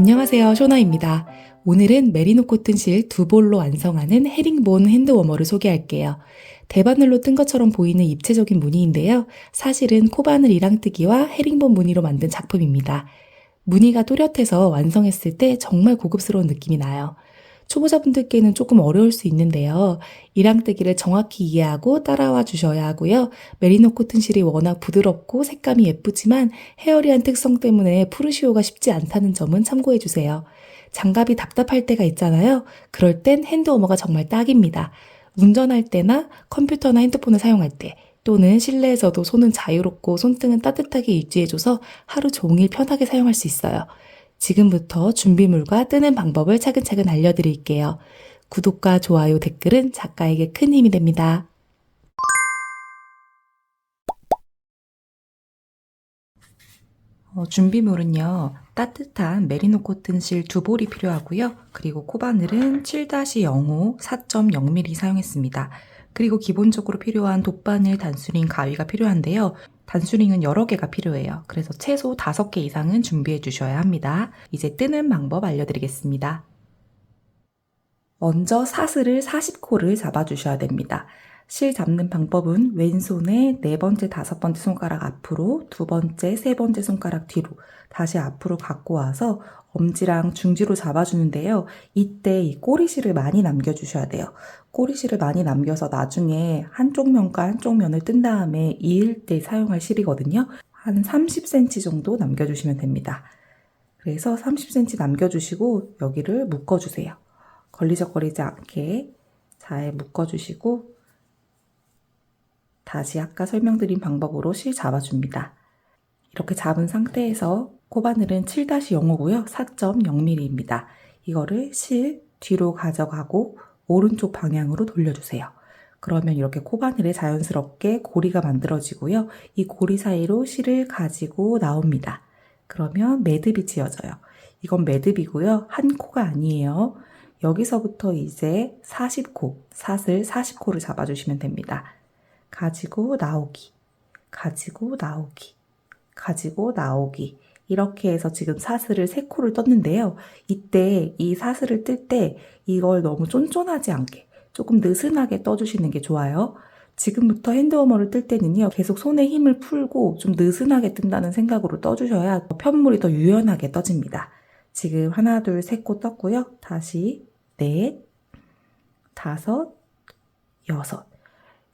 안녕하세요, 쇼나입니다. 오늘은 메리노 코튼 실 두 볼로 완성하는 헤링본 핸드워머를 소개할게요. 대바늘로 뜬 것처럼 보이는 입체적인 무늬인데요. 사실은 코바늘 이랑뜨기와 헤링본 무늬로 만든 작품입니다. 무늬가 또렷해서 완성했을 때 정말 고급스러운 느낌이 나요. 초보자분들께는 조금 어려울 수 있는데요. 이랑뜨기를 정확히 이해하고 따라와 주셔야 하고요. 메리노 코튼 실이 워낙 부드럽고 색감이 예쁘지만 헤어리한 특성 때문에 푸르시오가 쉽지 않다는 점은 참고해 주세요. 장갑이 답답할 때가 있잖아요. 그럴 땐 핸드워머가 정말 딱입니다. 운전할 때나 컴퓨터나 핸드폰을 사용할 때 또는 실내에서도 손은 자유롭고 손등은 따뜻하게 유지해줘서 하루 종일 편하게 사용할 수 있어요. 지금부터 준비물과 뜨는 방법을 차근차근 알려드릴게요. 구독과 좋아요, 댓글은 작가에게 큰 힘이 됩니다. 준비물은요. 따뜻한 메리노 코튼 실 두 볼이 필요하고요. 그리고 코바늘은 7-05 4.0mm 사용했습니다. 그리고 기본적으로 필요한 돗바늘, 단수링, 가위가 필요한데요. 단수링은 여러 개가 필요해요. 그래서 최소 5개 이상은 준비해 주셔야 합니다. 이제 뜨는 방법 알려드리겠습니다. 먼저 사슬을 40코를 잡아주셔야 됩니다. 실 잡는 방법은 왼손에 네 번째, 다섯 번째 손가락 앞으로, 두 번째, 세 번째 손가락 뒤로 다시 앞으로 갖고 와서 엄지랑 중지로 잡아주는데요. 이때 이 꼬리실을 많이 남겨주셔야 돼요. 꼬리실을 많이 남겨서 나중에 한쪽 면과 한쪽 면을 뜬 다음에 이을 때 사용할 실이거든요. 한 30cm 정도 남겨주시면 됩니다. 그래서 30cm 남겨주시고 여기를 묶어주세요. 걸리적거리지 않게 잘 묶어주시고 다시 아까 설명드린 방법으로 실 잡아줍니다. 이렇게 잡은 상태에서 코바늘은 7-05고요. 4.0mm입니다. 이거를 실 뒤로 가져가고 오른쪽 방향으로 돌려주세요. 그러면 이렇게 코바늘에 자연스럽게 고리가 만들어지고요. 이 고리 사이로 실을 가지고 나옵니다. 그러면 매듭이 지어져요. 이건 매듭이고요. 한 코가 아니에요. 여기서부터 이제 40코, 사슬 40코를 잡아주시면 됩니다. 가지고 나오기, 가지고 나오기, 가지고 나오기. 이렇게 해서 지금 사슬을 3코를 떴는데요. 이때 이 사슬을 뜰 때 이걸 너무 쫀쫀하지 않게 조금 느슨하게 떠주시는 게 좋아요. 지금부터 핸드워머를 뜰 때는요. 계속 손에 힘을 풀고 좀 느슨하게 뜬다는 생각으로 떠주셔야 편물이 더 유연하게 떠집니다. 지금 하나, 둘, 3코 떴고요. 다시 넷, 다섯, 여섯.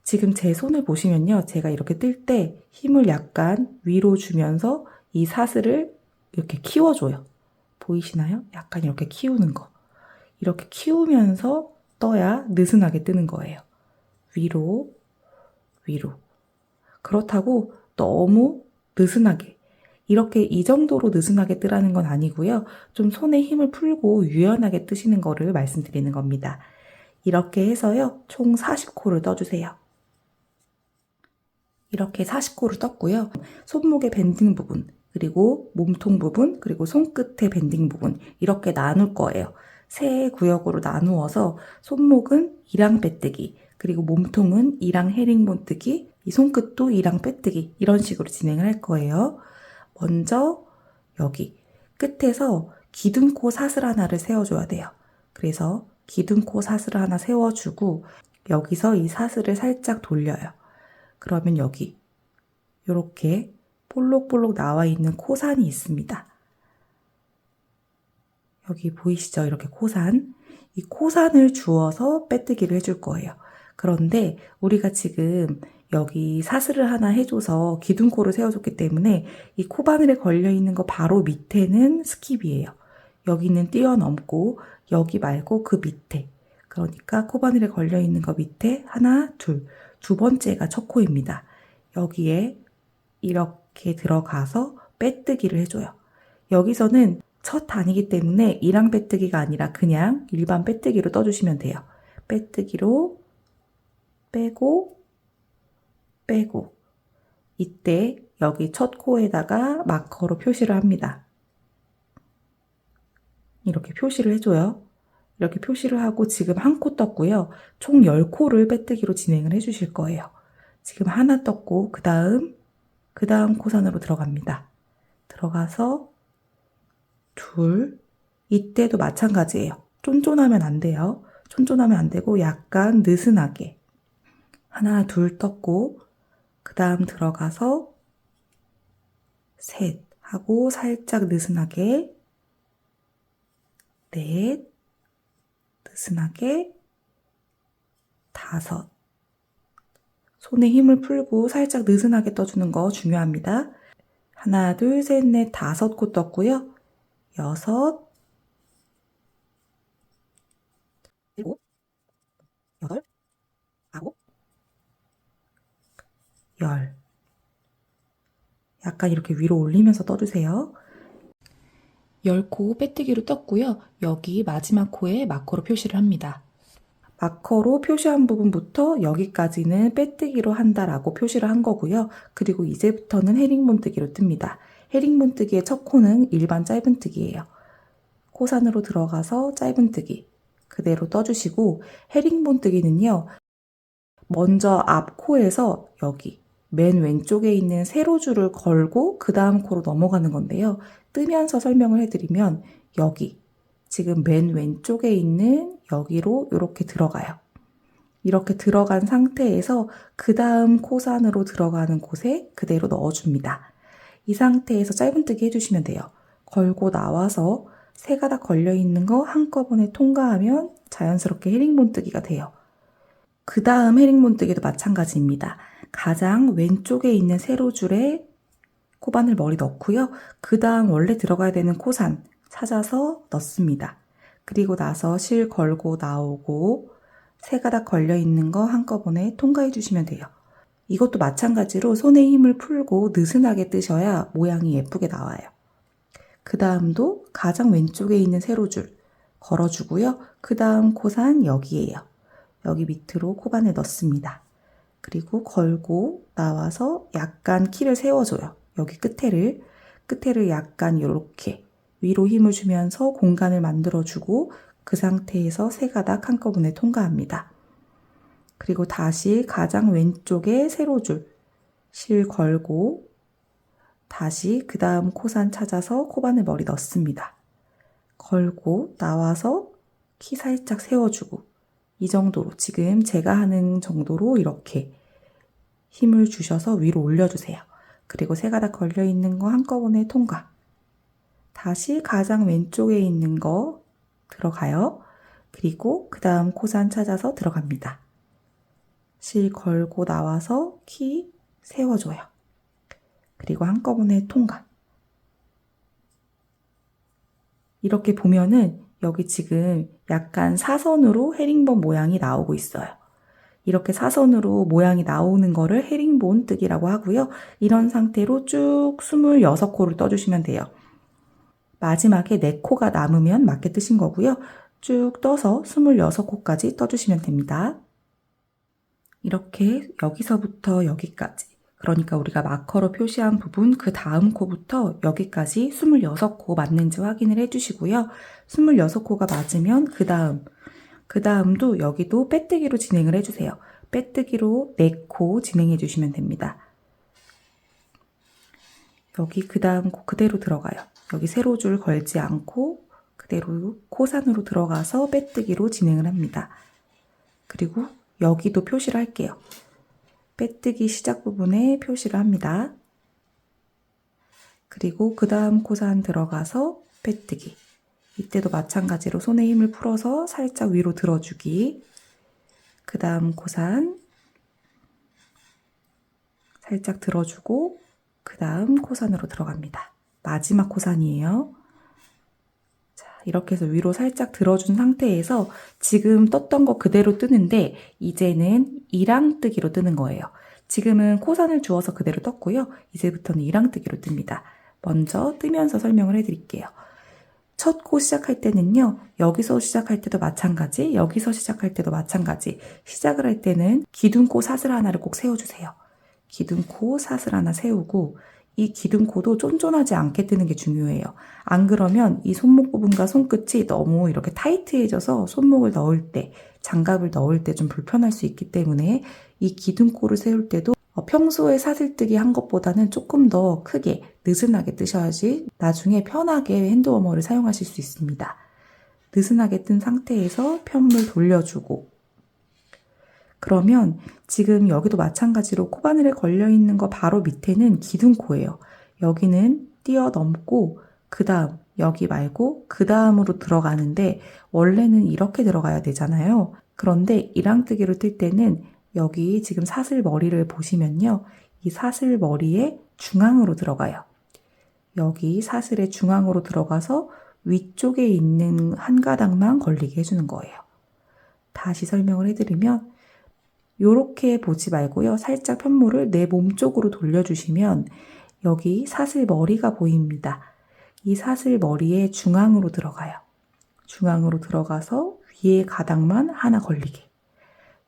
지금 제 손을 보시면요. 제가 이렇게 뜰 때 힘을 약간 위로 주면서 이 사슬을 이렇게 키워줘요. 보이시나요? 약간 이렇게 키우는 거. 이렇게 키우면서 떠야 느슨하게 뜨는 거예요. 위로, 위로. 그렇다고 너무 느슨하게. 이렇게 이 정도로 느슨하게 뜨라는 건 아니고요. 좀 손에 힘을 풀고 유연하게 뜨시는 거를 말씀드리는 겁니다. 이렇게 해서요. 총 40코를 떠주세요. 이렇게 40코를 떴고요. 손목의 밴딩 부분, 그리고 몸통 부분, 그리고 손끝의 밴딩 부분 이렇게 나눌 거예요. 세 구역으로 나누어서 손목은 이랑 빼뜨기, 그리고 몸통은 이랑 헤링본 뜨기, 이 손끝도 이랑 빼뜨기 이런 식으로 진행을 할 거예요. 먼저 여기 끝에서 기둥코 사슬 하나를 세워줘야 돼요. 그래서 기둥코 사슬을 하나 세워주고 여기서 이 사슬을 살짝 돌려요. 그러면 여기 이렇게 볼록볼록 나와 있는 코산이 있습니다. 여기 보이시죠? 이렇게 코산. 이 코산을 주어서 빼뜨기를 해줄 거예요. 그런데 우리가 지금 여기 사슬을 하나 해줘서 기둥코를 세워줬기 때문에 이 코바늘에 걸려있는 거 바로 밑에는 스킵이에요. 여기는 뛰어넘고 여기 말고 그 밑에. 그러니까 코바늘에 걸려있는 거 밑에 하나, 둘. 두 번째가 첫 코입니다. 여기에 이렇게 들어가서 빼뜨기를 해줘요. 여기서는 첫 단이기 때문에 이랑 빼뜨기가 아니라 그냥 일반 빼뜨기로 떠주시면 돼요. 빼뜨기로 빼고 빼고 이때 여기 첫 코에다가 마커로 표시를 합니다. 이렇게 표시를 해줘요. 이렇게 표시를 하고 지금 한 코 떴고요. 총 10코를 빼뜨기로 진행을 해주실 거예요. 지금 하나 떴고 그 다음 코산으로 들어갑니다. 들어가서 둘, 이때도 마찬가지예요. 쫀쫀하면 안 돼요. 쫀쫀하면 안 되고 약간 느슨하게 하나, 둘 떴고 그 다음 들어가서 셋 하고 살짝 느슨하게 넷, 느슨하게 다섯. 손에 힘을 풀고 살짝 느슨하게 떠주는 거 중요합니다. 하나, 둘, 셋, 넷, 다섯 코 떴고요. 여섯, 일곱, 여덟, 아홉, 열. 약간 이렇게 위로 올리면서 떠주세요. 10코 빼뜨기로 떴고요. 여기 마지막 코에 마커로 표시를 합니다. 마커로 표시한 부분부터 여기까지는 빼뜨기로 한다라고 표시를 한 거고요. 그리고 이제부터는 헤링본뜨기로 뜹니다. 헤링본뜨기의 첫 코는 일반 짧은뜨기예요. 코산으로 들어가서 짧은뜨기 그대로 떠주시고 헤링본뜨기는요. 먼저 앞 코에서 여기 맨 왼쪽에 있는 세로줄을 걸고 그 다음 코로 넘어가는 건데요. 뜨면서 설명을 해드리면 여기 지금 맨 왼쪽에 있는 여기로 이렇게 들어가요. 이렇게 들어간 상태에서 그 다음 코산으로 들어가는 곳에 그대로 넣어줍니다. 이 상태에서 짧은뜨기 해주시면 돼요. 걸고 나와서 세 가닥 걸려있는 거 한꺼번에 통과하면 자연스럽게 헤링본뜨기가 돼요. 그 다음 헤링본뜨기도 마찬가지입니다. 가장 왼쪽에 있는 세로줄에 코바늘 머리 넣고요. 그 다음 원래 들어가야 되는 코산 찾아서 넣습니다. 그리고 나서 실 걸고 나오고 세 가닥 걸려있는 거 한꺼번에 통과해 주시면 돼요. 이것도 마찬가지로 손에 힘을 풀고 느슨하게 뜨셔야 모양이 예쁘게 나와요. 그 다음도 가장 왼쪽에 있는 세로줄 걸어주고요. 그 다음 코산 여기에요. 여기 밑으로 코바늘 넣습니다. 그리고 걸고 나와서 약간 키를 세워줘요. 여기 끝에를 약간 이렇게 위로 힘을 주면서 공간을 만들어주고 그 상태에서 세 가닥 한꺼번에 통과합니다. 그리고 다시 가장 왼쪽에 세로줄 실 걸고 다시 그 다음 코산 찾아서 코바늘 머리 넣습니다. 걸고 나와서 키 살짝 세워주고 이 정도로 지금 제가 하는 정도로 이렇게 힘을 주셔서 위로 올려주세요. 그리고 세 가닥 걸려있는 거 한꺼번에 통과. 다시 가장 왼쪽에 있는 거 들어가요. 그리고 그 다음 코산 찾아서 들어갑니다. 실 걸고 나와서 키 세워줘요. 그리고 한꺼번에 통과. 이렇게 보면은 여기 지금 약간 사선으로 헤링본 모양이 나오고 있어요. 이렇게 사선으로 모양이 나오는 거를 헤링본 뜨기라고 하고요. 이런 상태로 쭉 26코를 떠주시면 돼요. 마지막에 4코가 남으면 맞게 뜨신 거고요. 쭉 떠서 26코까지 떠주시면 됩니다. 이렇게 여기서부터 여기까지, 그러니까 우리가 마커로 표시한 부분 그 다음 코부터 여기까지 26코 맞는지 확인을 해주시고요. 26코가 맞으면 그 다음도 여기도 빼뜨기로 진행을 해주세요. 빼뜨기로 4코 진행해 주시면 됩니다. 여기 그 다음 코 그대로 들어가요. 여기 세로줄 걸지 않고 그대로 코산으로 들어가서 빼뜨기로 진행을 합니다. 그리고 여기도 표시를 할게요. 빼뜨기 시작 부분에 표시를 합니다. 그리고 그 다음 코산 들어가서 빼뜨기. 이때도 마찬가지로 손에 힘을 풀어서 살짝 위로 들어주기. 그 다음 코산 살짝 들어주고 그 다음 코산으로 들어갑니다. 마지막 코산이에요. 자, 이렇게 해서 위로 살짝 들어준 상태에서 지금 떴던 거 그대로 뜨는데 이제는 이랑뜨기로 뜨는 거예요. 지금은 코산을 주어서 그대로 떴고요. 이제부터는 이랑뜨기로 뜹니다. 먼저 뜨면서 설명을 해드릴게요. 첫 코 시작할 때는요. 여기서 시작할 때도 마찬가지, 여기서 시작할 때도 마찬가지. 시작을 할 때는 기둥코 사슬 하나를 꼭 세워주세요. 기둥코 사슬 하나 세우고 이 기둥코도 쫀쫀하지 않게 뜨는 게 중요해요. 안 그러면 이 손목 부분과 손끝이 너무 이렇게 타이트해져서 손목을 넣을 때, 장갑을 넣을 때 좀 불편할 수 있기 때문에 이 기둥코를 세울 때도 평소에 사슬뜨기 한 것보다는 조금 더 크게 느슨하게 뜨셔야지 나중에 편하게 핸드워머를 사용하실 수 있습니다. 느슨하게 뜬 상태에서 편물 돌려주고, 그러면 지금 여기도 마찬가지로 코바늘에 걸려있는 거 바로 밑에는 기둥코예요. 여기는 뛰어넘고 그 다음 여기 말고 그 다음으로 들어가는데 원래는 이렇게 들어가야 되잖아요. 그런데 이랑뜨기로 뜰 때는 여기 지금 사슬 머리를 보시면요. 이 사슬 머리의 중앙으로 들어가요. 여기 사슬의 중앙으로 들어가서 위쪽에 있는 한 가닥만 걸리게 해주는 거예요. 다시 설명을 해드리면 요렇게 보지 말고요. 살짝 편물을 내 몸 쪽으로 돌려주시면 여기 사슬 머리가 보입니다. 이 사슬 머리의 중앙으로 들어가요. 중앙으로 들어가서 위에 가닥만 하나 걸리게.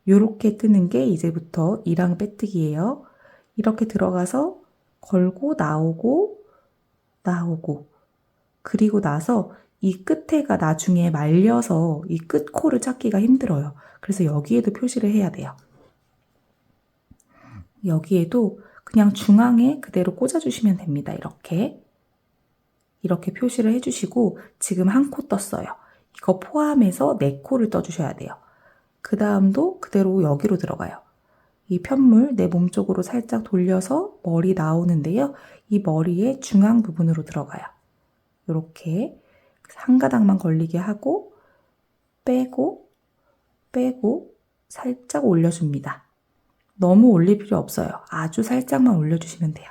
요렇게 뜨는 게 이제부터 이랑 빼뜨기예요. 이렇게 들어가서 걸고 나오고 그리고 나서 이 끝에가 나중에 말려서 이 끝코를 찾기가 힘들어요. 그래서 여기에도 표시를 해야 돼요. 여기에도 그냥 중앙에 그대로 꽂아주시면 됩니다. 이렇게 표시를 해주시고 지금 한 코 떴어요. 이거 포함해서 4코를 떠주셔야 돼요. 그 다음도 그대로 여기로 들어가요. 이 편물 내 몸 쪽으로 살짝 돌려서 머리 나오는데요. 이 머리의 중앙 부분으로 들어가요. 이렇게 한 가닥만 걸리게 하고 빼고 살짝 올려줍니다. 너무 올릴 필요 없어요. 아주 살짝만 올려주시면 돼요.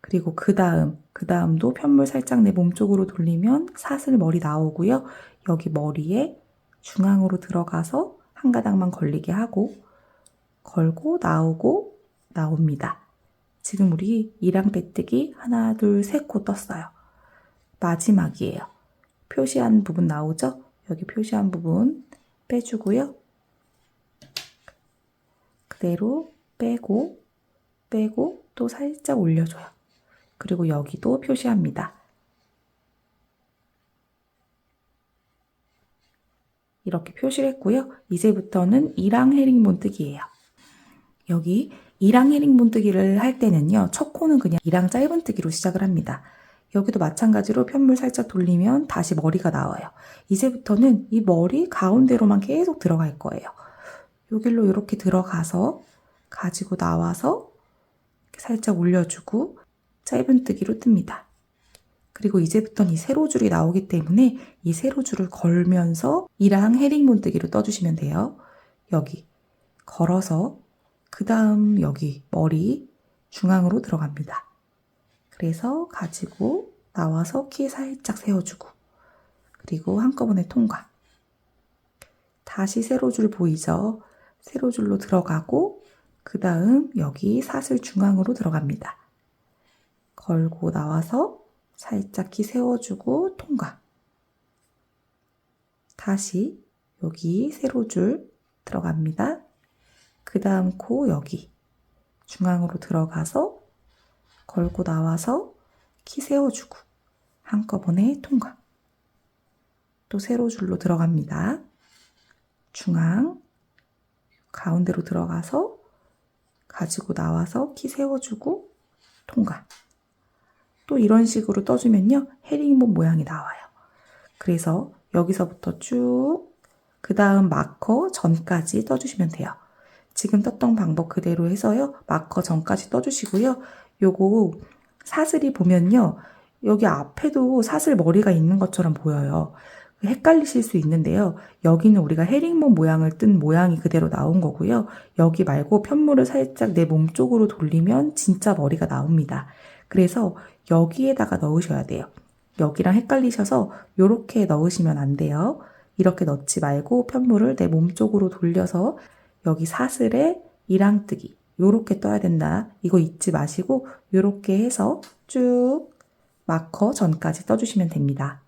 그리고 그 다음도 편물 살짝 내 몸 쪽으로 돌리면 사슬 머리 나오고요. 여기 머리에 중앙으로 들어가서 한 가닥만 걸리게 하고 걸고 나오고 나옵니다. 지금 우리 이랑 빼뜨기 하나, 둘, 셋 코 떴어요. 마지막이에요. 표시한 부분 나오죠? 여기 표시한 부분 빼주고요. 그대로 빼고 또 살짝 올려줘요. 그리고 여기도 표시합니다. 이렇게 표시를 했고요. 이제부터는 이랑 헤링본 뜨기예요. 여기 이랑 헤링본 뜨기를 할 때는요. 첫 코는 그냥 이랑 짧은 뜨기로 시작을 합니다. 여기도 마찬가지로 편물 살짝 돌리면 다시 머리가 나와요. 이제부터는 이 머리 가운데로만 계속 들어갈 거예요. 요 길로 이렇게 들어가서 가지고 나와서 살짝 올려주고 짧은 뜨기로 뜹니다. 그리고 이제부터는 이 세로줄이 나오기 때문에 이 세로줄을 걸면서 이랑 헤링본 뜨기로 떠주시면 돼요. 여기 걸어서 그 다음 여기 머리 중앙으로 들어갑니다. 그래서 가지고 나와서 키 살짝 세워주고 그리고 한꺼번에 통과. 다시 세로줄 보이죠? 세로줄로 들어가고 그 다음 여기 사슬 중앙으로 들어갑니다. 걸고 나와서 살짝 키 세워주고 통과. 다시 여기 세로줄 들어갑니다. 그 다음 코 여기 중앙으로 들어가서 걸고 나와서 키 세워주고 한꺼번에 통과. 또 세로줄로 들어갑니다. 중앙 가운데로 들어가서 가지고 나와서 키 세워주고 통과. 또 이런 식으로 떠주면요. 헤링본 모양이 나와요. 그래서 여기서부터 쭉 그 다음 마커 전까지 떠주시면 돼요. 지금 떴던 방법 그대로 해서요. 마커 전까지 떠주시고요. 요거 사슬이 보면요. 여기 앞에도 사슬 머리가 있는 것처럼 보여요. 헷갈리실 수 있는데요. 여기는 우리가 헤링본 모양을 뜬 모양이 그대로 나온 거고요. 여기 말고 편물을 살짝 내 몸 쪽으로 돌리면 진짜 머리가 나옵니다. 그래서 여기에다가 넣으셔야 돼요. 여기랑 헷갈리셔서 이렇게 넣으시면 안 돼요. 이렇게 넣지 말고 편물을 내 몸 쪽으로 돌려서 여기 사슬에 이랑뜨기 요렇게 떠야 된다. 이거 잊지 마시고 요렇게 해서 쭉 마커 전까지 떠주시면 됩니다.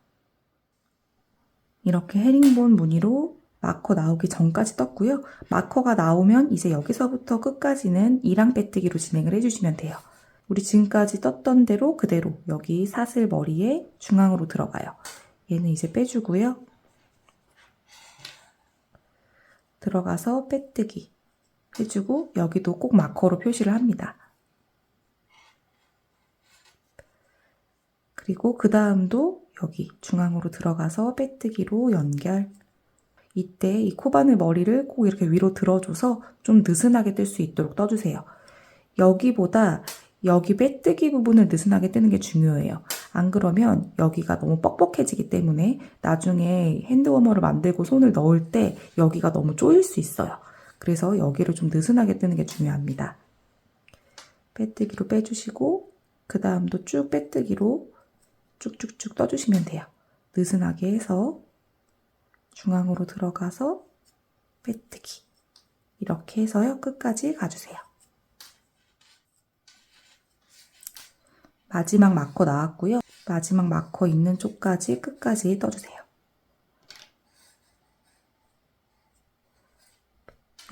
이렇게 헤링본 무늬로 마커 나오기 전까지 떴고요. 마커가 나오면 이제 여기서부터 끝까지는 이랑 빼뜨기로 진행을 해주시면 돼요. 우리 지금까지 떴던 대로 그대로 여기 사슬 머리에 중앙으로 들어가요. 얘는 이제 빼주고요. 들어가서 빼뜨기. 해주고 여기도 꼭 마커로 표시를 합니다. 그리고 그 다음도 여기 중앙으로 들어가서 빼뜨기로 연결. 이때 이 코바늘 머리를 꼭 이렇게 위로 들어줘서 좀 느슨하게 뜰 수 있도록 떠주세요. 여기보다 여기 빼뜨기 부분을 느슨하게 뜨는 게 중요해요. 안 그러면 여기가 너무 뻑뻑해지기 때문에 나중에 핸드워머를 만들고 손을 넣을 때 여기가 너무 쪼일 수 있어요. 그래서 여기를 좀 느슨하게 뜨는 게 중요합니다. 빼뜨기로 빼주시고 그 다음도 쭉 빼뜨기로 쭉쭉쭉 떠주시면 돼요. 느슨하게 해서 중앙으로 들어가서 빼뜨기. 이렇게 해서요. 끝까지 가주세요. 마지막 마커 나왔고요. 마지막 마커 있는 쪽까지 끝까지 떠주세요.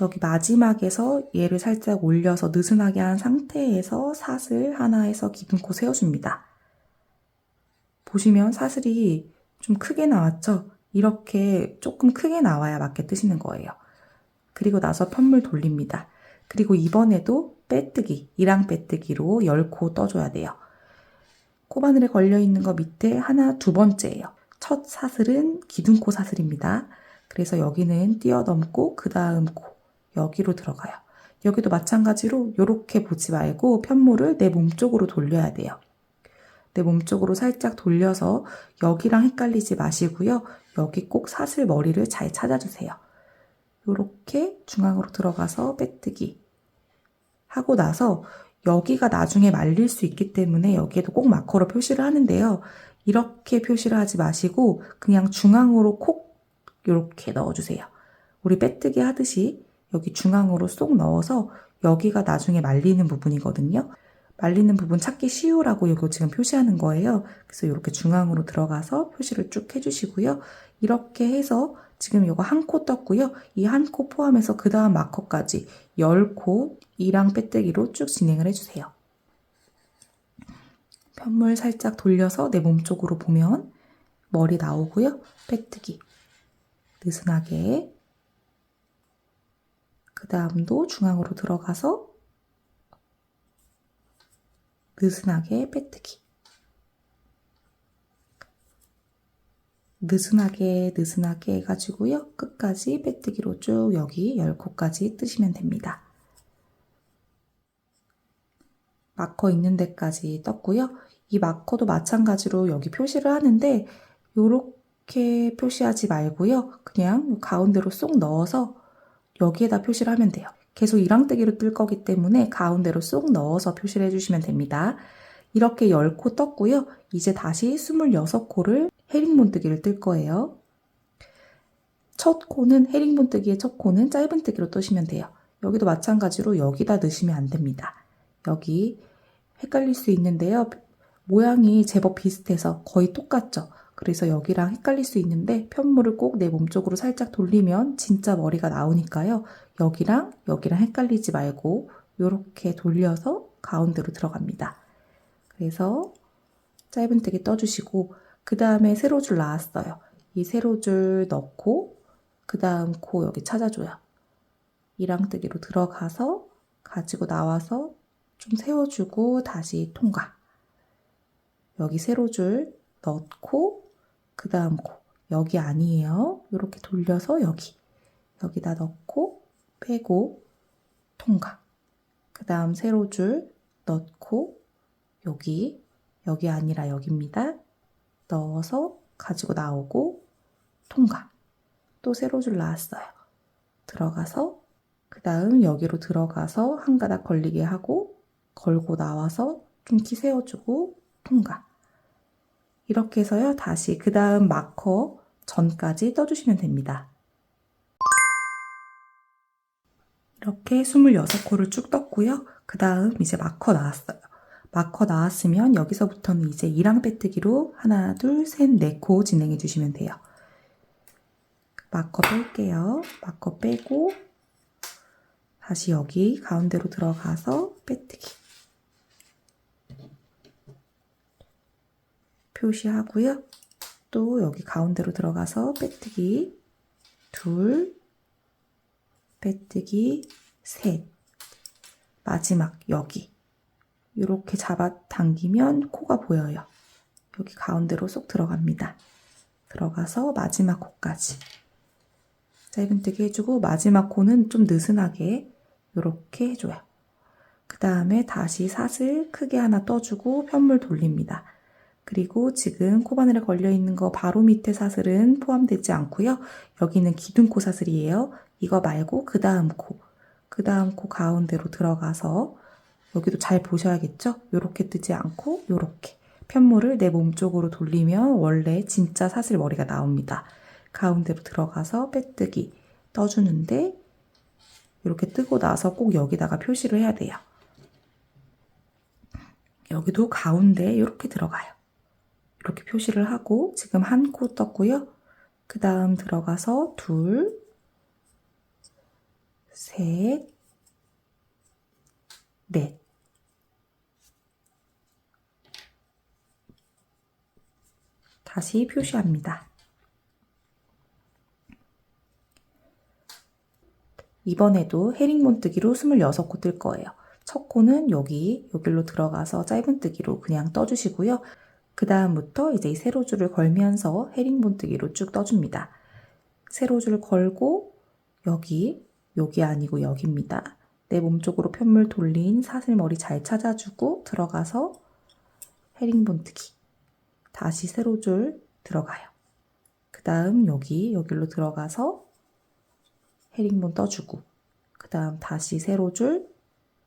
여기 마지막에서 얘를 살짝 올려서 느슨하게 한 상태에서 사슬 하나에서 기둥코 세워줍니다. 보시면 사슬이 좀 크게 나왔죠? 이렇게 조금 크게 나와야 맞게 뜨시는 거예요. 그리고 나서 편물 돌립니다. 그리고 이번에도 빼뜨기, 이랑 빼뜨기로 10코 떠줘야 돼요. 코바늘에 걸려있는 거 밑에 하나 두 번째예요. 첫 사슬은 기둥코 사슬입니다. 그래서 여기는 뛰어넘고 그 다음 코, 여기로 들어가요. 여기도 마찬가지로 이렇게 보지 말고 편물을 내 몸쪽으로 돌려야 돼요. 내 몸쪽으로 살짝 돌려서 여기랑 헷갈리지 마시고요. 여기 꼭 사슬 머리를 잘 찾아주세요. 이렇게 중앙으로 들어가서 빼뜨기 하고 나서 여기가 나중에 말릴 수 있기 때문에 여기에도 꼭 마커로 표시를 하는데요. 이렇게 표시를 하지 마시고 그냥 중앙으로 콕 이렇게 넣어주세요. 우리 빼뜨기 하듯이 여기 중앙으로 쏙 넣어서 여기가 나중에 말리는 부분이거든요. 말리는 부분 찾기 쉬우라고 이거 지금 표시하는 거예요. 그래서 이렇게 중앙으로 들어가서 표시를 쭉 해주시고요. 이렇게 해서 지금 이거 한 코 떴고요. 이 한 코 포함해서 그 다음 마커까지 10코 이랑 빼뜨기로 쭉 진행을 해주세요. 편물 살짝 돌려서 내 몸쪽으로 보면 머리 나오고요. 빼뜨기 느슨하게 그 다음도 중앙으로 들어가서 느슨하게 빼뜨기 느슨하게 해가지고요. 끝까지 빼뜨기로 쭉 여기 10코까지 뜨시면 됩니다. 마커 있는 데까지 떴고요. 이 마커도 마찬가지로 여기 표시를 하는데 이렇게 표시하지 말고요. 그냥 가운데로 쏙 넣어서 여기에다 표시를 하면 돼요. 계속 이랑뜨기로 뜰 거기 때문에 가운데로 쏙 넣어서 표시를 해주시면 됩니다. 이렇게 10코 떴고요. 이제 다시 26코를 헤링본뜨기를 뜰 거예요. 첫 코는 헤링본뜨기의 첫 코는 짧은뜨기로 뜨시면 돼요. 여기도 마찬가지로 여기다 넣으시면 안 됩니다. 여기 헷갈릴 수 있는데요. 모양이 제법 비슷해서 거의 똑같죠. 그래서 여기랑 헷갈릴 수 있는데 편물을 꼭 내 몸쪽으로 살짝 돌리면 진짜 머리가 나오니까요. 여기랑 헷갈리지 말고 이렇게 돌려서 가운데로 들어갑니다. 그래서 짧은뜨기 떠주시고 그 다음에 세로줄 나왔어요. 이 세로줄 넣고 그 다음 코 여기 찾아줘요. 이랑뜨기로 들어가서 가지고 나와서 좀 세워주고 다시 통과. 여기 세로줄 넣고 그 다음 코 여기 아니에요. 이렇게 돌려서 여기다 넣고 빼고 통과. 그 다음 세로줄 넣고 여기 아니라 여기입니다. 넣어서 가지고 나오고 통과. 또 세로줄 나왔어요. 들어가서 그 다음 여기로 들어가서 한 가닥 걸리게 하고 걸고 나와서 좀 키 세워주고 통과. 이렇게 해서요. 다시 그 다음 마커 전까지 떠주시면 됩니다. 이렇게 26코를 쭉 떴고요. 그 다음 이제 마커 나왔어요. 마커 나왔으면 여기서부터는 이제 이랑 빼뜨기로 하나, 둘, 셋, 4코 진행해 주시면 돼요. 마커 뺄게요. 마커 빼고 다시 여기 가운데로 들어가서 빼뜨기 표시하고요. 또 여기 가운데로 들어가서 빼뜨기 둘, 빼뜨기 셋, 마지막 여기 이렇게 잡아당기면 코가 보여요. 여기 가운데로 쏙 들어갑니다. 들어가서 마지막 코까지 짧은뜨기 해주고 마지막 코는 좀 느슨하게 이렇게 해줘요. 그 다음에 다시 사슬 크게 하나 떠주고 편물 돌립니다. 그리고 지금 코바늘에 걸려있는 거 바로 밑에 사슬은 포함되지 않고요. 여기는 기둥코 사슬이에요. 이거 말고 그 다음 코 가운데로 들어가서 여기도 잘 보셔야겠죠? 요렇게 뜨지 않고 요렇게 편물을 내 몸쪽으로 돌리면 원래 진짜 사슬 머리가 나옵니다. 가운데로 들어가서 빼뜨기 떠주는데 이렇게 뜨고 나서 꼭 여기다가 표시를 해야 돼요. 여기도 가운데 이렇게 들어가요. 이렇게 표시를 하고 지금 한 코 떴고요. 그 다음 들어가서 둘, 셋, 넷. 다시 표시합니다. 이번에도 헤링본뜨기로 26코 뜰 거예요. 첫 코는 여기로 들어가서 짧은뜨기로 그냥 떠주시고요. 그 다음부터 이제 이 세로줄을 걸면서 헤링본뜨기로 쭉 떠줍니다. 세로줄 걸고 여기 아니고 여기입니다. 내 몸쪽으로 편물 돌린 사슬머리 잘 찾아주고 들어가서 헤링본뜨기. 다시 세로줄 들어가요. 그 다음 여기로 들어가서 헤링본 떠주고 그 다음 다시 세로줄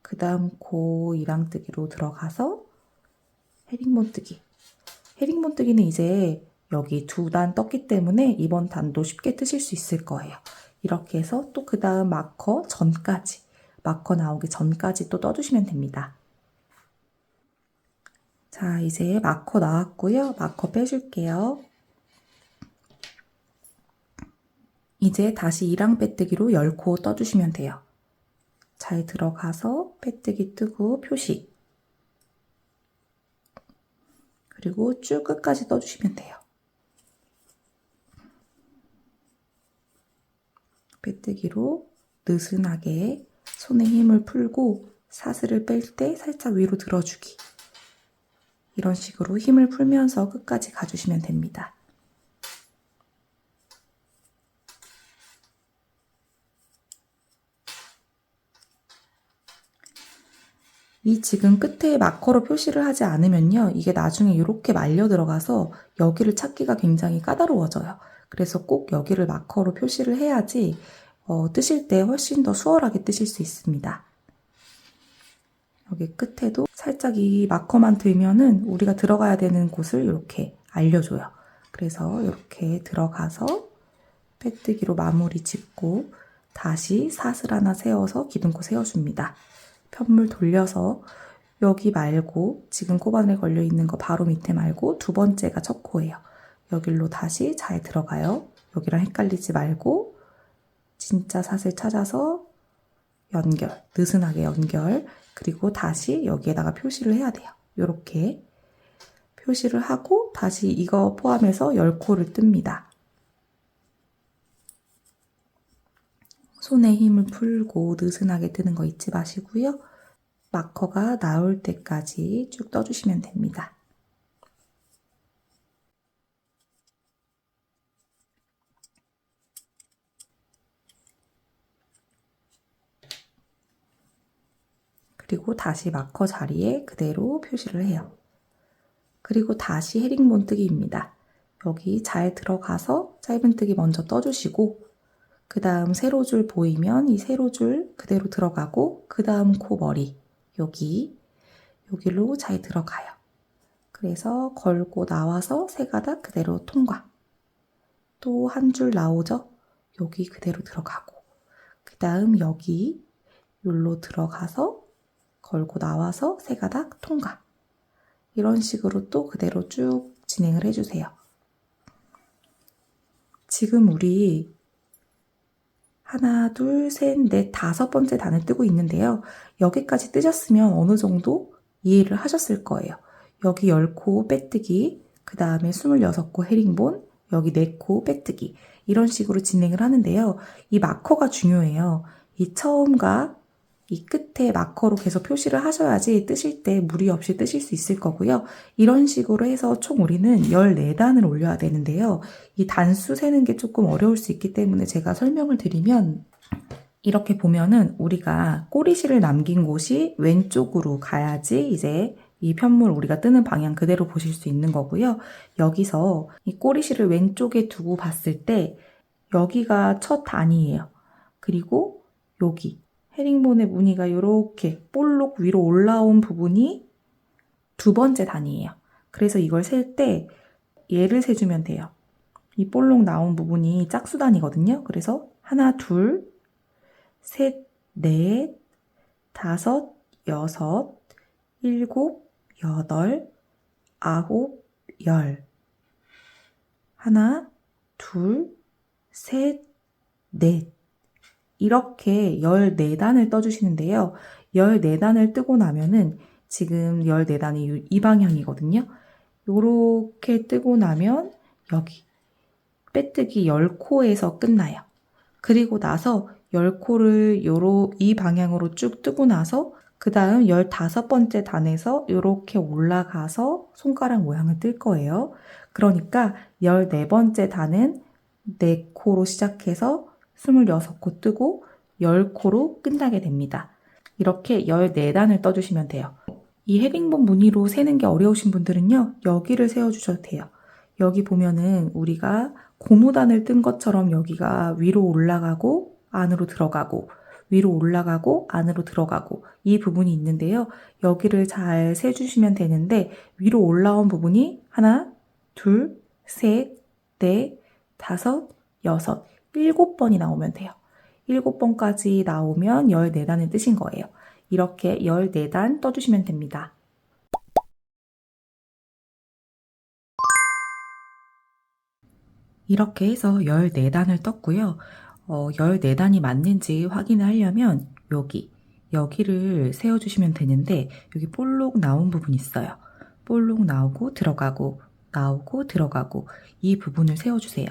그 다음 이랑뜨기로 들어가서 헤링본뜨기. 헤링본뜨기는 이제 여기 두 단 떴기 때문에 이번 단도 쉽게 뜨실 수 있을 거예요. 이렇게 해서 또 그 다음 마커 나오기 전까지 또 떠주시면 됩니다. 자, 이제 마커 나왔고요. 마커 빼줄게요. 이제 다시 이랑 빼뜨기로 10코 떠주시면 돼요. 잘 들어가서 빼뜨기 뜨고 표시. 그리고 쭉 끝까지 떠주시면 돼요. 빼뜨기로 느슨하게 손에 힘을 풀고 사슬을 뺄 때 살짝 위로 들어주기. 이런 식으로 힘을 풀면서 끝까지 가주시면 됩니다. 이 지금 끝에 마커로 표시를 하지 않으면요. 이게 나중에 이렇게 말려 들어가서 여기를 찾기가 굉장히 까다로워져요. 그래서 꼭 여기를 마커로 표시를 해야지 뜨실 때 훨씬 더 수월하게 뜨실 수 있습니다. 여기 끝에도 살짝 이 마커만 들면은 우리가 들어가야 되는 곳을 이렇게 알려줘요. 그래서 이렇게 들어가서 빼뜨기로 마무리 짓고 다시 사슬 하나 세워서 기둥코 세워줍니다. 편물 돌려서 여기 말고 지금 코바늘에 걸려있는 거 바로 밑에 말고 두 번째가 첫 코예요. 여기로 다시 잘 들어가요. 여기랑 헷갈리지 말고 진짜 사슬 찾아서 연결, 느슨하게 연결. 그리고 다시 여기에다가 표시를 해야 돼요. 이렇게 표시를 하고 다시 이거 포함해서 10코를 뜹니다. 손에 힘을 풀고 느슨하게 뜨는 거 잊지 마시고요. 마커가 나올 때까지 쭉 떠주시면 됩니다. 그리고 다시 마커 자리에 그대로 표시를 해요. 그리고 다시 헤링본뜨기입니다. 여기 잘 들어가서 짧은뜨기 먼저 떠주시고 그 다음 세로줄 보이면 이 세로줄 그대로 들어가고 그 다음 코 머리 여기로 잘 들어가요. 그래서 걸고 나와서 세 가닥 그대로 통과. 또 한 줄 나오죠? 여기 그대로 들어가고 그 다음 여기로 들어가서 걸고 나와서 세 가닥 통과. 이런 식으로 또 그대로 쭉 진행을 해주세요. 지금 우리 하나, 둘, 셋, 넷, 5번째 단을 뜨고 있는데요. 여기까지 뜨셨으면 어느 정도 이해를 하셨을 거예요. 여기 10코 빼뜨기, 그 다음에 26코 헤링본, 여기 4코 빼뜨기 이런 식으로 진행을 하는데요. 이 마커가 중요해요. 이 처음과 이 끝에 마커로 계속 표시를 하셔야지 뜨실 때 무리 없이 뜨실 수 있을 거고요. 이런 식으로 해서 총 우리는 14단을 올려야 되는데요. 이 단수 세는 게 조금 어려울 수 있기 때문에 제가 설명을 드리면 이렇게 보면은 우리가 꼬리실을 남긴 곳이 왼쪽으로 가야지 이제 이 편물 우리가 뜨는 방향 그대로 보실 수 있는 거고요. 여기서 이 꼬리실을 왼쪽에 두고 봤을 때 여기가 첫 단이에요. 그리고 여기 헤링본의 무늬가 이렇게 볼록 위로 올라온 부분이 두 번째 단이에요. 그래서 이걸 셀 때 얘를 세주면 돼요. 이 볼록 나온 부분이 짝수단이거든요. 그래서 하나, 둘, 셋, 넷, 다섯, 여섯, 일곱, 여덟, 아홉, 열. 하나, 둘, 셋, 넷. 이렇게 14단을 떠주시는데요. 14단을 뜨고 나면은 지금 14단이 이 방향이거든요. 요렇게 뜨고 나면 여기 빼뜨기 10코에서 끝나요. 그리고 나서 10코를 이 방향으로 쭉 뜨고 나서 그 다음 15번째 단에서 이렇게 올라가서 손가락 모양을 뜰 거예요. 그러니까 14번째 단은 4코로 시작해서 26코 뜨고 10코로 끝나게 됩니다. 이렇게 14단을 떠주시면 돼요. 이 헤링본 무늬로 세는 게 어려우신 분들은요. 여기를 세워주셔도 돼요. 여기 보면은 우리가 고무단을 뜬 것처럼 여기가 위로 올라가고 안으로 들어가고 위로 올라가고 안으로 들어가고 이 부분이 있는데요. 여기를 잘 세주시면 되는데 위로 올라온 부분이 하나, 둘, 셋, 넷, 다섯, 여섯, 7번이 나오면 돼요. 7번까지 나오면 14단을 뜨신 거예요. 이렇게 14단 떠주시면 됩니다. 이렇게 해서 14단을 떴고요. 14단이 맞는지 확인을 하려면 여기를 세워주시면 되는데 여기 볼록 나온 부분 있어요. 볼록 나오고 들어가고 나오고 들어가고 이 부분을 세워주세요.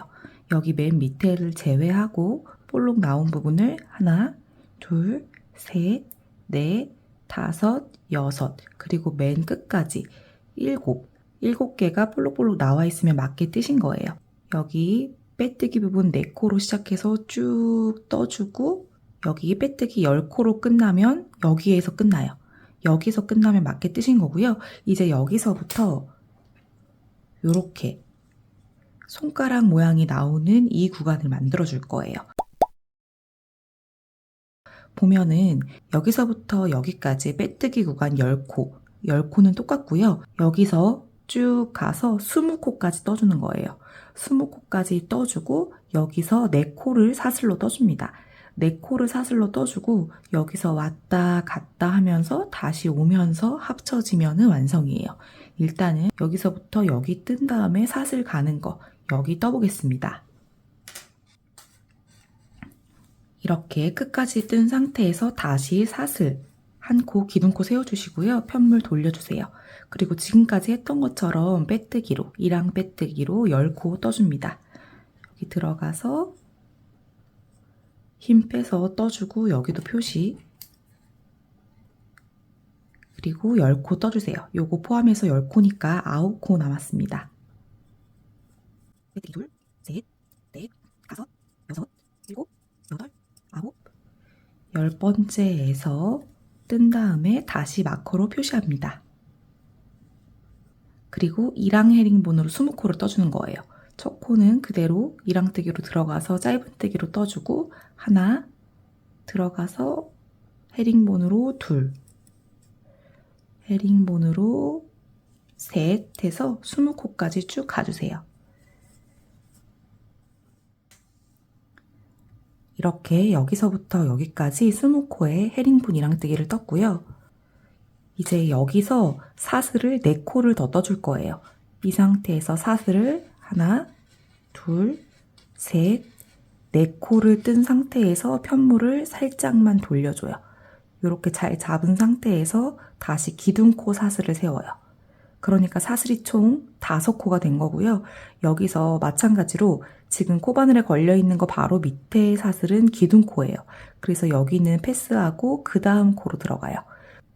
여기 맨 밑에를 제외하고 볼록 나온 부분을 하나, 둘, 셋, 넷, 다섯, 여섯 그리고 맨 끝까지 7개가 볼록볼록 나와 있으면 맞게 뜨신 거예요. 여기 빼뜨기 부분 4코로 시작해서 쭉 떠주고 여기 빼뜨기 10코로 끝나면 여기에서 끝나요. 여기서 끝나면 맞게 뜨신 거고요. 이제 여기서부터 이렇게 손가락 모양이 나오는 이 구간을 만들어 줄 거예요. 보면은 여기서부터 여기까지 빼뜨기 구간 10코, 10코는 똑같고요. 여기서 쭉 가서 20코까지 떠주는 거예요. 20코까지 떠주고 여기서 4코를 사슬로 떠줍니다. 4코를 사슬로 떠주고 여기서 왔다 갔다 하면서 다시 오면서 합쳐지면은 완성이에요. 일단은 여기서부터 여기 뜬 다음에 사슬 가는 거 여기 떠보겠습니다. 이렇게 끝까지 뜬 상태에서 다시 사슬 한 코 기둥코 세워주시고요. 편물 돌려주세요. 그리고 지금까지 했던 것처럼 빼뜨기로 1항 빼뜨기로 10코 떠줍니다. 여기 들어가서 힘 빼서 떠주고 여기도 표시 그리고 10코 떠주세요. 요거 포함해서 10코니까 9코 남았습니다. 빼뜨기 둘, 셋, 넷, 다섯, 여섯, 일곱, 여덟, 아홉 10번째에서 뜬 다음에 다시 마커로 표시합니다. 그리고 1항 헤링본으로 20코를 떠주는 거예요. 첫 코는 그대로 1항 뜨기로 들어가서 짧은 뜨기로 떠주고 하나 들어가서 헤링본으로 둘 헤링본으로 셋 해서 20코까지 쭉 가주세요. 이렇게 여기서부터 여기까지 20코의 헤링본 1항 뜨기를 떴고요. 이제 여기서 사슬을 4코를 더 떠줄 거예요. 이 상태에서 사슬을 하나, 둘, 셋, 4코를 뜬 상태에서 편물을 살짝만 돌려줘요. 이렇게 잘 잡은 상태에서 다시 기둥코 사슬을 세워요. 그러니까 사슬이 총 5코가 된 거고요. 여기서 마찬가지로 지금 코바늘에 걸려 있는 거 바로 밑에 사슬은 기둥코예요. 그래서 여기는 패스하고 그 다음 코로 들어가요.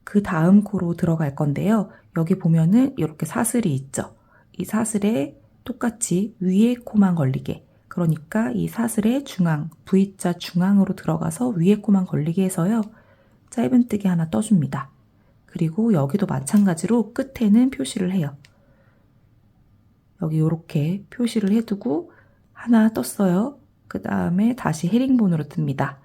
그 다음 코로 들어갈 건데요. 여기 보면은 이렇게 사슬이 있죠. 이 사슬에 똑같이 위에 코만 걸리게, 그러니까 이 사슬의 중앙, V자 중앙으로 들어가서 위에 코만 걸리게 해서요. 짧은뜨기 하나 떠줍니다. 그리고 여기도 마찬가지로 끝에는 표시를 해요. 여기 이렇게 표시를 해두고 하나 떴어요. 그 다음에 다시 헤링본으로 뜹니다.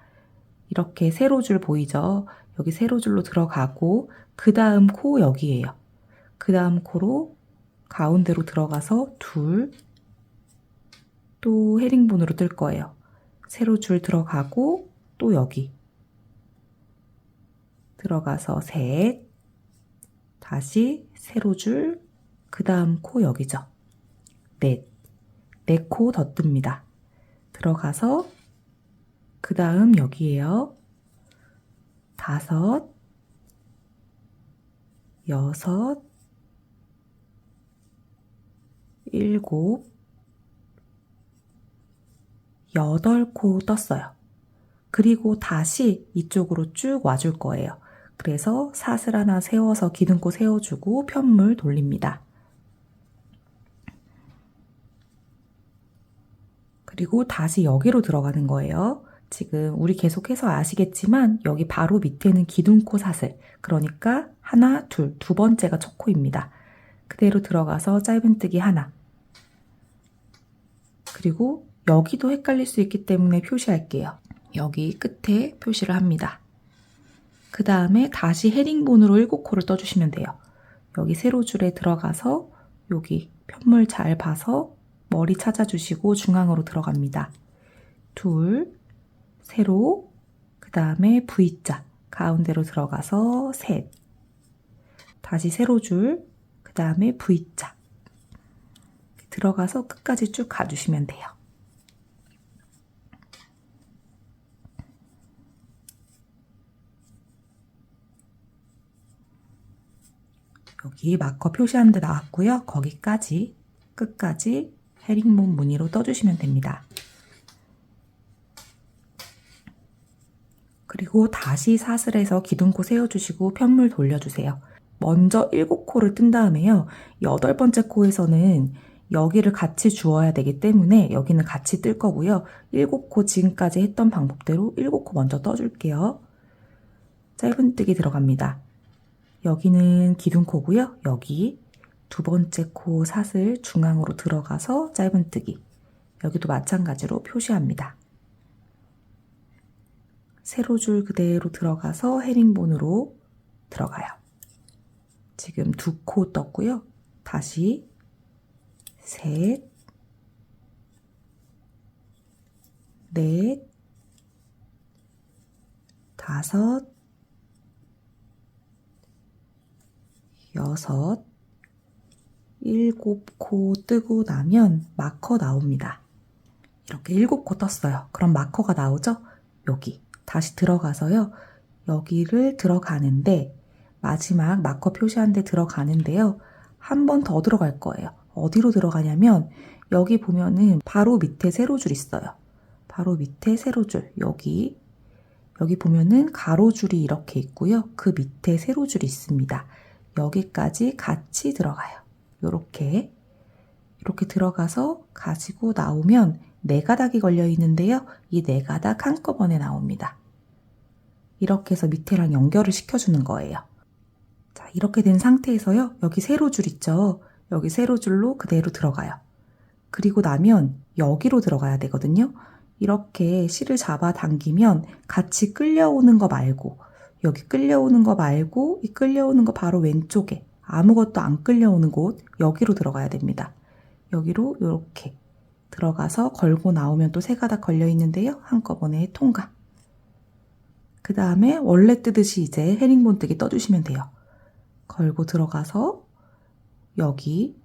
이렇게 세로줄 보이죠? 여기 세로줄로 들어가고 그 다음 코 여기에요. 그 다음 코로 가운데로 들어가서 둘, 또 헤링본으로 뜰 거예요. 세로줄 들어가고 또 여기 들어가서 셋, 다시 세로줄, 그 다음 코 여기죠. 넷, 4코 더 뜹니다. 들어가서 그 다음 여기에요. 5, 6, 7, 8코 떴어요. 그리고 다시 이쪽으로 쭉 와줄 거예요. 그래서 사슬 하나 세워서 기둥코 세워주고 편물 돌립니다. 그리고 다시 여기로 들어가는 거예요. 지금 우리 계속해서 아시겠지만 여기 바로 밑에는 기둥코 사슬, 그러니까 하나, 둘, 두 번째가 첫 코입니다. 그대로 들어가서 짧은뜨기 하나, 그리고 여기도 헷갈릴 수 있기 때문에 표시할게요. 여기 끝에 표시를 합니다. 그 다음에 다시 헤링본으로 7코를 떠주시면 돼요. 여기 세로줄에 들어가서 여기 편물 잘 봐서 머리 찾아주시고 중앙으로 들어갑니다. 둘, 세로, 그 다음에 V자, 가운데로 들어가서 셋, 다시 세로줄, 그 다음에 V자, 들어가서 끝까지 쭉 가주시면 돼요. 여기 마커 표시한 데 나왔고요. 거기까지 끝까지 헤링본 무늬로 떠주시면 됩니다. 그리고 다시 사슬에서 기둥코 세워주시고 편물 돌려주세요. 먼저 7코를 뜬 다음에요. 8번째 코에서는 여기를 같이 주어야 되기 때문에 여기는 같이 뜰 거고요. 7코 지금까지 했던 방법대로 7코 먼저 떠줄게요. 짧은뜨기 들어갑니다. 여기는 기둥코고요. 여기 두 번째 코 사슬 중앙으로 들어가서 짧은뜨기. 여기도 마찬가지로 표시합니다. 세로줄 그대로 들어가서 헤링본으로 들어가요. 지금 2코 떴고요. 다시 셋, 넷, 5, 6, 7코 뜨고 나면 마커 나옵니다. 이렇게 7코 떴어요. 그럼 마커가 나오죠? 여기 다시 들어가서요. 여기를 들어가는데 마지막 마커 표시한 데 들어가는데요. 한 번 더 들어갈 거예요. 어디로 들어가냐면 여기 보면은 바로 밑에 세로줄 있어요. 바로 밑에 세로줄 여기 보면은 가로줄이 이렇게 있고요. 그 밑에 세로줄이 있습니다. 여기까지 같이 들어가요. 이렇게 들어가서 가지고 나오면 4가닥이 걸려 있는데요. 이 4가닥 한꺼번에 나옵니다. 이렇게 해서 밑에랑 연결을 시켜주는 거예요. 자, 이렇게 된 상태에서요. 여기 세로줄 있죠? 여기 세로줄로 그대로 들어가요. 그리고 나면 여기로 들어가야 되거든요. 이렇게 실을 잡아 당기면 같이 끌려오는 거 말고 여기 끌려오는 거 말고 이 끌려오는 거 바로 왼쪽에 아무것도 안 끌려오는 곳 여기로 들어가야 됩니다. 여기로 이렇게 들어가서 걸고 나오면 또 3가닥 걸려 있는데요. 한꺼번에 통과. 그 다음에 원래 뜨듯이 이제 헤링본 뜨기 떠주시면 돼요. 걸고 들어가서 여기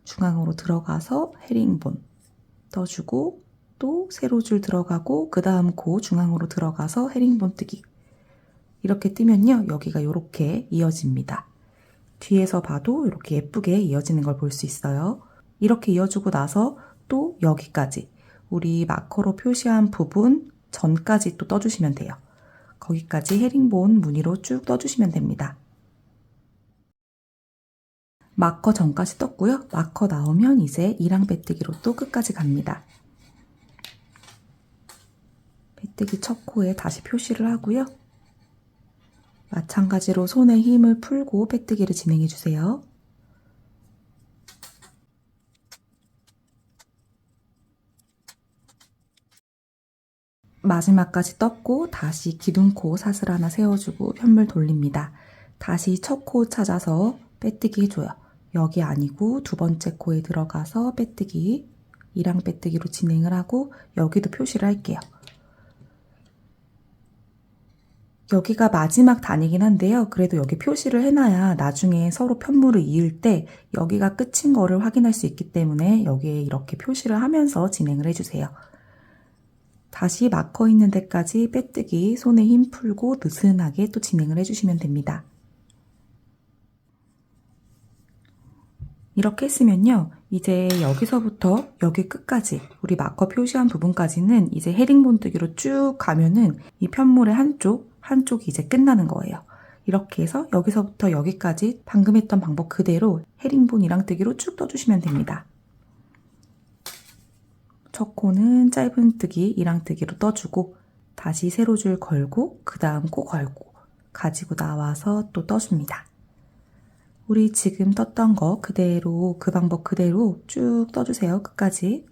중앙으로 들어가서 헤링본 떠주고 또 세로줄 들어가고 그 다음 코 중앙으로 들어가서 헤링본 뜨기. 이렇게 뜨면요. 여기가 이렇게 이어집니다. 뒤에서 봐도 이렇게 예쁘게 이어지는 걸 볼 수 있어요. 이렇게 이어주고 나서 또 여기까지 우리 마커로 표시한 부분 전까지 또 떠주시면 돼요. 거기까지 헤링본 무늬로 쭉 떠주시면 됩니다. 마커 전까지 떴고요. 마커 나오면 이제 이랑 빼뜨기로 또 끝까지 갑니다. 빼뜨기 첫 코에 다시 표시를 하고요. 마찬가지로 손에 힘을 풀고 빼뜨기를 진행해 주세요. 마지막까지 떴고 다시 기둥코 사슬 하나 세워주고 편물 돌립니다. 다시 첫 코 찾아서 빼뜨기 해줘요. 여기 아니고 두 번째 코에 들어가서 빼뜨기, 이랑 빼뜨기로 진행을 하고 여기도 표시를 할게요. 여기가 마지막 단이긴 한데요. 그래도 여기 표시를 해놔야 나중에 서로 편물을 이을 때 여기가 끝인 거를 확인할 수 있기 때문에 여기에 이렇게 표시를 하면서 진행을 해주세요. 다시 마커 있는 데까지 빼뜨기, 손에 힘 풀고 느슨하게 또 진행을 해주시면 됩니다. 이렇게 했으면요. 이제 여기서부터 여기 끝까지 우리 마커 표시한 부분까지는 이제 헤링본뜨기로 쭉 가면은 이 편물의 한쪽이 이제 끝나는 거예요. 이렇게 해서 여기서부터 여기까지 방금 했던 방법 그대로 헤링본 이랑뜨기로 쭉 떠주시면 됩니다. 첫 코는 짧은 뜨기, 이랑뜨기로 떠주고 다시 세로줄 걸고 그 다음 코 걸고 가지고 나와서 또 떠줍니다. 우리 지금 떴던 거 그대로 그 방법 그대로 쭉 떠주세요. 끝까지.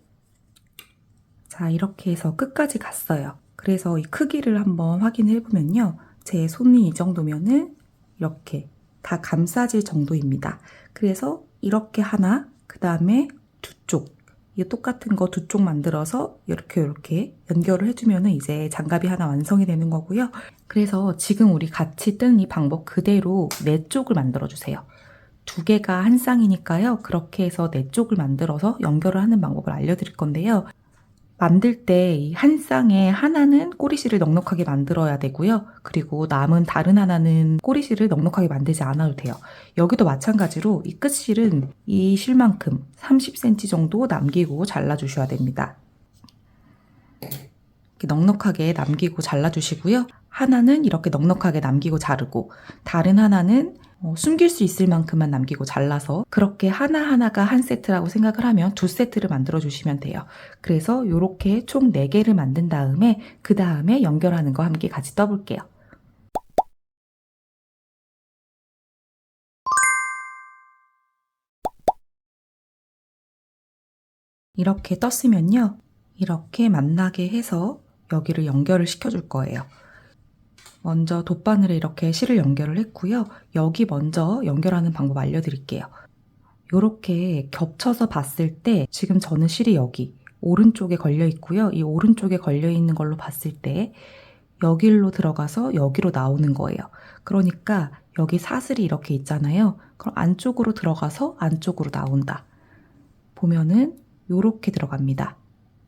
자, 이렇게 해서 끝까지 갔어요. 그래서 이 크기를 한번 확인해 보면요. 제 손이 이 정도면은 이렇게 다 감싸질 정도입니다. 그래서 이렇게 하나, 그 다음에 두 쪽, 이 똑같은 거 두 쪽 만들어서 이렇게 연결을 해주면 이제 장갑이 하나 완성이 되는 거고요. 그래서 지금 우리 같이 뜬 이 방법 그대로 네 쪽을 만들어 주세요. 두 개가 한 쌍이니까요. 그렇게 해서 네 쪽을 만들어서 연결을 하는 방법을 알려드릴 건데요. 만들 때 이 한 쌍에 하나는 꼬리실을 넉넉하게 만들어야 되고요. 그리고 남은 다른 하나는 꼬리실을 넉넉하게 만들지 않아도 돼요. 여기도 마찬가지로 이 끝실은 이 실만큼 30cm 정도 남기고 잘라주셔야 됩니다. 이렇게 넉넉하게 남기고 잘라주시고요. 하나는 이렇게 넉넉하게 남기고 자르고 다른 하나는 숨길 수 있을 만큼만 남기고 잘라서 그렇게 하나하나가 한 세트라고 생각을 하면 두 세트를 만들어 주시면 돼요. 그래서 이렇게 총 4개를 만든 다음에 그 다음에 연결하는 거 함께 같이 떠볼게요. 이렇게 떴으면요. 이렇게 만나게 해서 여기를 연결을 시켜줄 거예요. 먼저 돗바늘에 이렇게 실을 연결을 했고요. 여기 먼저 연결하는 방법 알려드릴게요. 이렇게 겹쳐서 봤을 때 지금 저는 실이 여기 오른쪽에 걸려 있고요. 이 오른쪽에 걸려 있는 걸로 봤을 때 여기로 들어가서 여기로 나오는 거예요. 그러니까 여기 사슬이 이렇게 있잖아요. 그럼 안쪽으로 들어가서 안쪽으로 나온다. 보면은 이렇게 들어갑니다.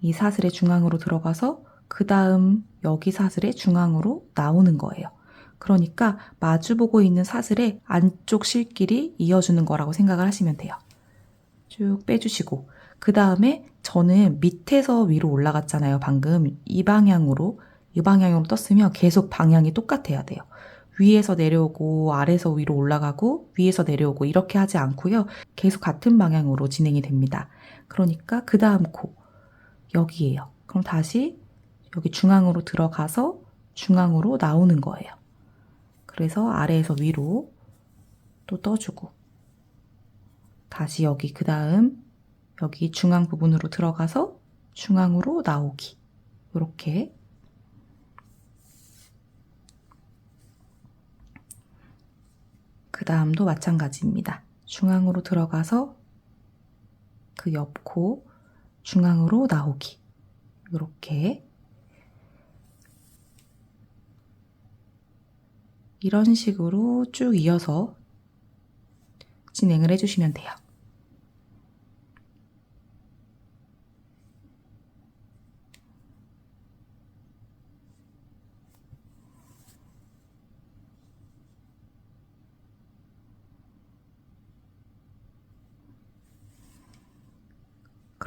이 사슬의 중앙으로 들어가서 그 다음 여기 사슬의 중앙으로 나오는 거예요. 그러니까 마주보고 있는 사슬의 안쪽 실끼리 이어주는 거라고 생각을 하시면 돼요. 쭉 빼주시고 그 다음에 저는 밑에서 위로 올라갔잖아요. 방금 이 방향으로 떴으면 계속 방향이 똑같아야 돼요. 위에서 내려오고 아래에서 위로 올라가고 위에서 내려오고 이렇게 하지 않고요. 계속 같은 방향으로 진행이 됩니다. 그러니까 그 다음 코 여기에요. 그럼 다시 여기 중앙으로 들어가서 중앙으로 나오는 거예요. 그래서 아래에서 위로 또 떠주고 다시 여기 그 다음 여기 중앙 부분으로 들어가서 중앙으로 나오기 이렇게 그 다음도 마찬가지입니다. 중앙으로 들어가서 그 옆코 중앙으로 나오기 이렇게 이런 식으로 쭉 이어서 진행을 해주시면 돼요.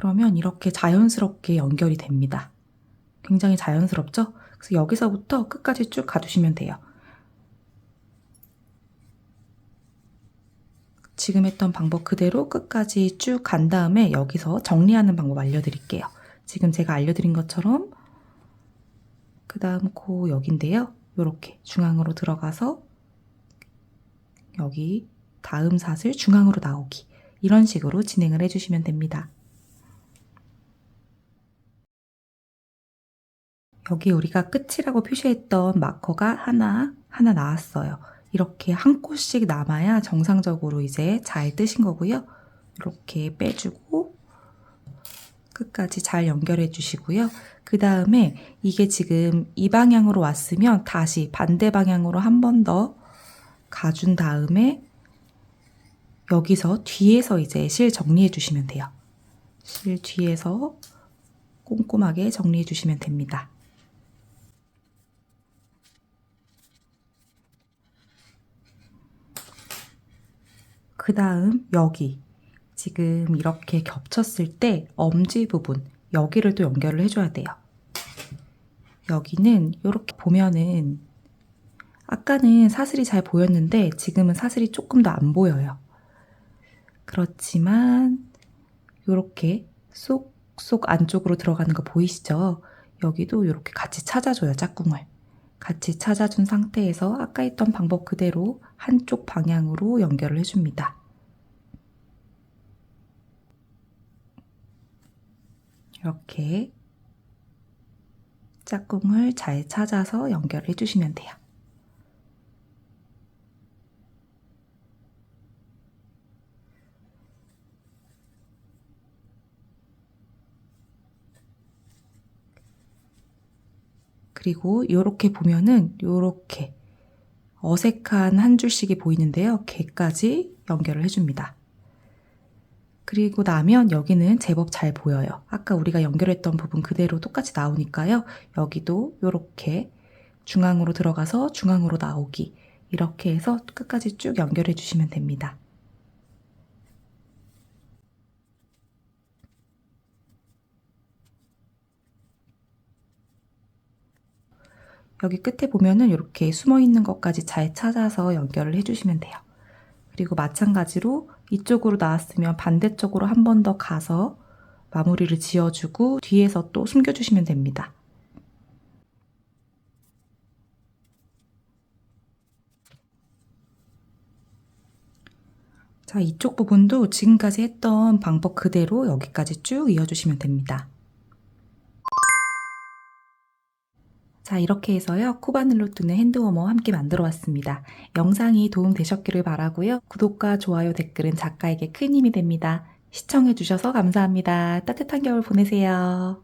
그러면 이렇게 자연스럽게 연결이 됩니다. 굉장히 자연스럽죠? 그래서 여기서부터 끝까지 쭉 가주시면 돼요. 지금 했던 방법 그대로 끝까지 쭉 간 다음에 여기서 정리하는 방법 알려드릴게요. 지금 제가 알려드린 것처럼 그 다음 코 여기인데요. 이렇게 중앙으로 들어가서 여기 다음 사슬 중앙으로 나오기, 이런 식으로 진행을 해주시면 됩니다. 여기 우리가 끝이라고 표시했던 마커가 하나 나왔어요. 이렇게 한 코씩 남아야 정상적으로 이제 잘 뜨신 거고요. 이렇게 빼주고 끝까지 잘 연결해 주시고요. 그 다음에 이게 지금 이 방향으로 왔으면 다시 반대 방향으로 한 번 더 가준 다음에 여기서 뒤에서 이제 실 정리해 주시면 돼요. 실 뒤에서 꼼꼼하게 정리해 주시면 됩니다. 그 다음 여기 지금 이렇게 겹쳤을 때 엄지 부분, 여기를 또 연결을 해줘야 돼요. 여기는 이렇게 보면은 아까는 사슬이 잘 보였는데 지금은 사슬이 조금 더 안 보여요. 그렇지만 이렇게 쏙쏙 안쪽으로 들어가는 거 보이시죠? 여기도 이렇게 같이 찾아줘요, 짝꿍을. 같이 찾아준 상태에서 아까 했던 방법 그대로 한쪽 방향으로 연결을 해줍니다. 이렇게 짝꿍을 잘 찾아서 연결해 주시면 돼요. 그리고 이렇게 보면은 이렇게 어색한 한 줄씩이 보이는데요. 걔까지 연결을 해줍니다. 그리고 나면 여기는 제법 잘 보여요. 아까 우리가 연결했던 부분 그대로 똑같이 나오니까요. 여기도 이렇게 중앙으로 들어가서 중앙으로 나오기, 이렇게 해서 끝까지 쭉 연결해 주시면 됩니다. 여기 끝에 보면은 이렇게 숨어 있는 것까지 잘 찾아서 연결을 해주시면 돼요. 그리고 마찬가지로 이쪽으로 나왔으면 반대쪽으로 한 번 더 가서 마무리를 지어주고 뒤에서 또 숨겨주시면 됩니다. 자, 이쪽 부분도 지금까지 했던 방법 그대로 여기까지 쭉 이어주시면 됩니다. 자, 이렇게 해서요, 코바늘로 뜨는 핸드워머 함께 만들어 왔습니다. 영상이 도움되셨기를 바라고요. 구독과 좋아요, 댓글은 작가에게 큰 힘이 됩니다. 시청해주셔서 감사합니다. 따뜻한 겨울 보내세요.